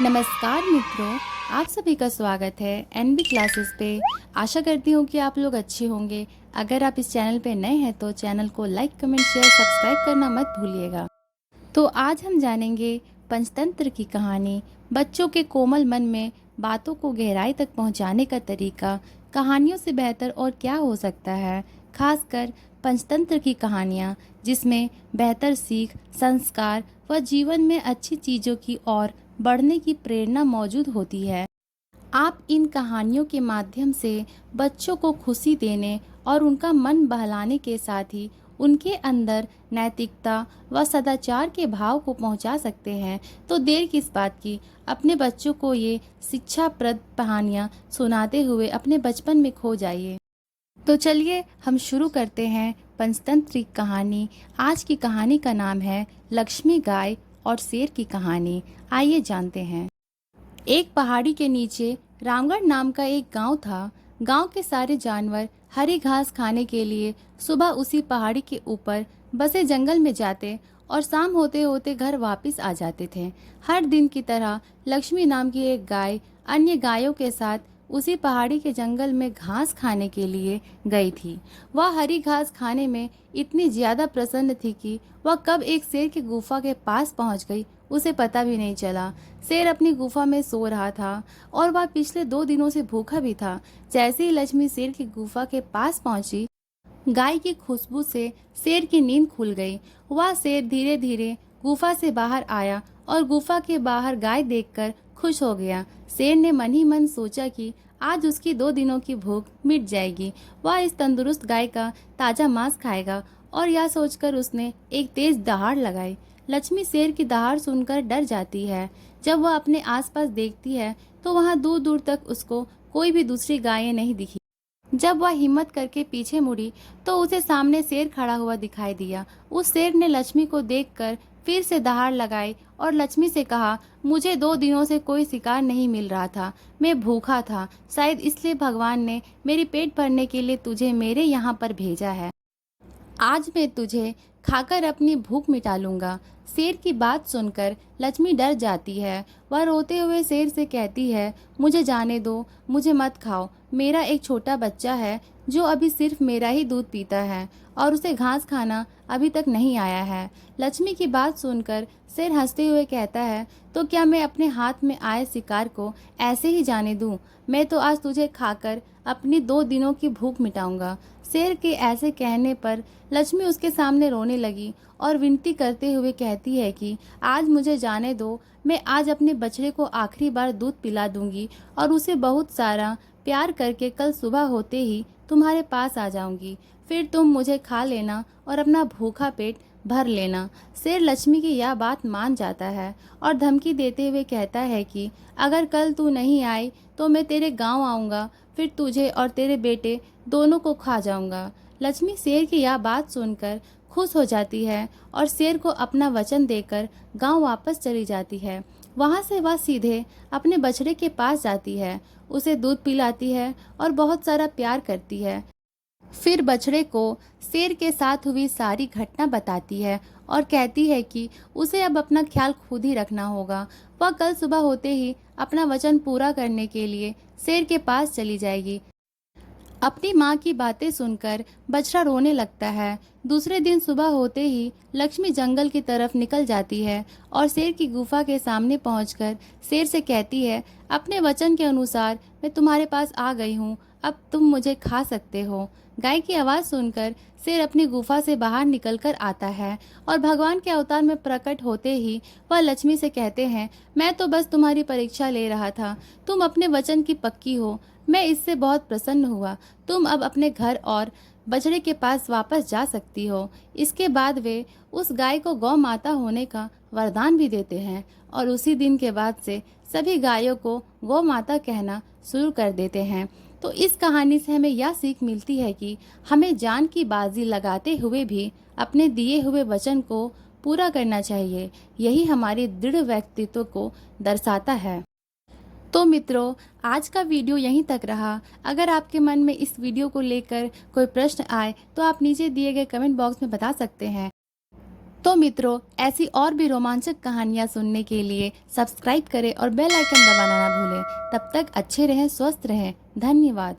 नमस्कार मित्रों, आप सभी का स्वागत है एनबी क्लासेस पे। आशा करती हूँ कि आप लोग अच्छे होंगे। अगर आप इस चैनल पे नए हैं तो चैनल को लाइक, कमेंट, शेयर, सब्सक्राइब करना मत भूलिएगा। तो आज हम जानेंगे पंचतंत्र की कहानी। बच्चों के कोमल मन में बातों को गहराई तक पहुँचाने का तरीका कहानियों से बेहतर और क्या हो सकता है। खासकर पंचतंत्र की कहानियाँ जिसमें बेहतर सीख, संस्कार व जीवन में अच्छी चीज़ों की ओर बढ़ने की प्रेरणा मौजूद होती है। आप इन कहानियों के माध्यम से बच्चों को खुशी देने और उनका मन बहलाने के साथ ही उनके अंदर नैतिकता व सदाचार के भाव को पहुंचा सकते हैं। तो देर किस बात की, अपने बच्चों को ये शिक्षाप्रद कहानियाँ सुनाते हुए अपने बचपन में खो जाइए। तो चलिए हम शुरू करते हैं पंचतंत्र की कहानी। आज की कहानी का नाम है लक्ष्मी गाय और शेर की कहानी। आइए जानते हैं। एक पहाड़ी के नीचे रामगढ़ नाम का एक गांव था। गांव के सारे जानवर हरी घास खाने के लिए सुबह उसी पहाड़ी के ऊपर बसे जंगल में जाते और शाम होते होते घर वापस आ जाते थे। हर दिन की तरह लक्ष्मी नाम की एक गाय अन्य गायों के साथ उसी पहाड़ी के जंगल में घास खाने के लिए गई थी। वह हरी घास खाने में इतनी ज्यादा प्रसन्न थी कि वह कब एक शेर की गुफा के पास पहुंच गई उसे पता भी नहीं चला। शेर अपनी गुफा में सो रहा था और वह पिछले 2 दिनों से भूखा भी था। जैसे ही लक्ष्मी शेर की गुफा के पास पहुंची, गाय की खुशबू से शेर की नींद खुल गई। वह शेर धीरे धीरे गुफा से बाहर आया और गुफा के बाहर गाय देखकर खुश हो गया। शेर ने मन ही मन सोचा कि आज उसकी 2 दिनों की भूख मिट जाएगी। वह इस तंदुरुस्त गाय का ताजा मांस खाएगा और यह सोचकर उसने एक तेज दहाड़ लगाई। लक्ष्मी शेर की दहाड़ सुनकर डर जाती है। जब वह अपने आसपास देखती है तो वहां दूर दूर तक उसको कोई भी दूसरी गायें नहीं दिखी। जब वह हिम्मत करके पीछे मुड़ी तो उसे सामने शेर खड़ा हुआ दिखाई दिया। उस शेर ने लक्ष्मी को देखकर फिर से दहाड़ लगाई और लक्ष्मी से कहा, मुझे 2 दिनों से कोई शिकार नहीं मिल रहा था। मैं भूखा था, शायद इसलिए भगवान ने मेरी पेट भरने के लिए तुझे मेरे यहाँ पर भेजा है। आज मैं तुझे खाकर अपनी भूख मिटा लूंगा। शेर की बात सुनकर लक्ष्मी डर जाती है। वह रोते हुए शेर से कहती है, मुझे जाने दो, मुझे मत खाओ। मेरा एक छोटा बच्चा है जो अभी सिर्फ मेरा ही दूध पीता है और उसे घास खाना अभी तक नहीं आया है। लक्ष्मी की बात सुनकर शेर हंसते हुए कहता है, तो क्या मैं अपने हाथ में आए शिकार को ऐसे ही जाने दूं? मैं तो आज तुझे खाकर अपनी 2 दिनों की भूख मिटाऊंगा। शेर के ऐसे कहने पर लक्ष्मी उसके सामने रोने लगी और विनती करते हुए कहती है कि आज मुझे जाने दो, मैं आज अपने बछड़े को आखिरी बार दूध पिला दूंगी और उसे बहुत सारा प्यार करके कल सुबह होते ही तुम्हारे पास आ जाऊंगी। फिर तुम मुझे खा लेना और अपना भूखा पेट भर लेना। शेर लक्ष्मी की यह बात मान जाता है और धमकी देते हुए कहता है कि अगर कल तू नहीं आई तो मैं तेरे गांव आऊँगा, फिर तुझे और तेरे बेटे दोनों को खा जाऊंगा। लक्ष्मी शेर की यह बात सुनकर खुश हो जाती है और शेर को अपना वचन देकर गांव वापस चली जाती है। वहां से वह सीधे अपने बछड़े के पास जाती है, उसे दूध पिलाती है और बहुत सारा प्यार करती है। फिर बछड़े को शेर के साथ हुई सारी घटना बताती है और कहती है कि उसे अब अपना ख्याल खुद ही रखना होगा। वह कल सुबह होते ही अपना वचन पूरा करने के लिए शेर के पास चली जाएगी। अपनी माँ की बातें सुनकर बछड़ा रोने लगता है। दूसरे दिन सुबह होते ही लक्ष्मी जंगल की तरफ निकल जाती है और शेर की गुफा के सामने पहुंचकर शेर से कहती है, अपने वचन के अनुसार मैं तुम्हारे पास आ गई हूँ, अब तुम मुझे खा सकते हो। गाय की आवाज़ सुनकर शेर अपनी गुफा से बाहर निकलकर आता है और भगवान के अवतार में प्रकट होते ही वह लक्ष्मी से कहते हैं, मैं तो बस तुम्हारी परीक्षा ले रहा था, तुम अपने वचन की पक्की हो, मैं इससे बहुत प्रसन्न हुआ। तुम अब अपने घर और बछड़े के पास वापस जा सकती हो। इसके बाद वे उस गाय को गौ माता होने का वरदान भी देते हैं और उसी दिन के बाद से सभी गायों को गौ माता कहना शुरू कर देते हैं। तो इस कहानी से हमें यह सीख मिलती है कि हमें जान की बाजी लगाते हुए भी अपने दिए हुए वचन को पूरा करना चाहिए। यही हमारे दृढ़ व्यक्तित्व को दर्शाता है। तो मित्रों, आज का वीडियो यहीं तक रहा। अगर आपके मन में इस वीडियो को लेकर कोई प्रश्न आए तो आप नीचे दिए गए कमेंट बॉक्स में बता सकते हैं। तो मित्रों, ऐसी और भी रोमांचक कहानियाँ सुनने के लिए सब्सक्राइब करें और बेल आइकन दबाना ना भूलें। तब तक अच्छे रहें, स्वस्थ रहें। धन्यवाद।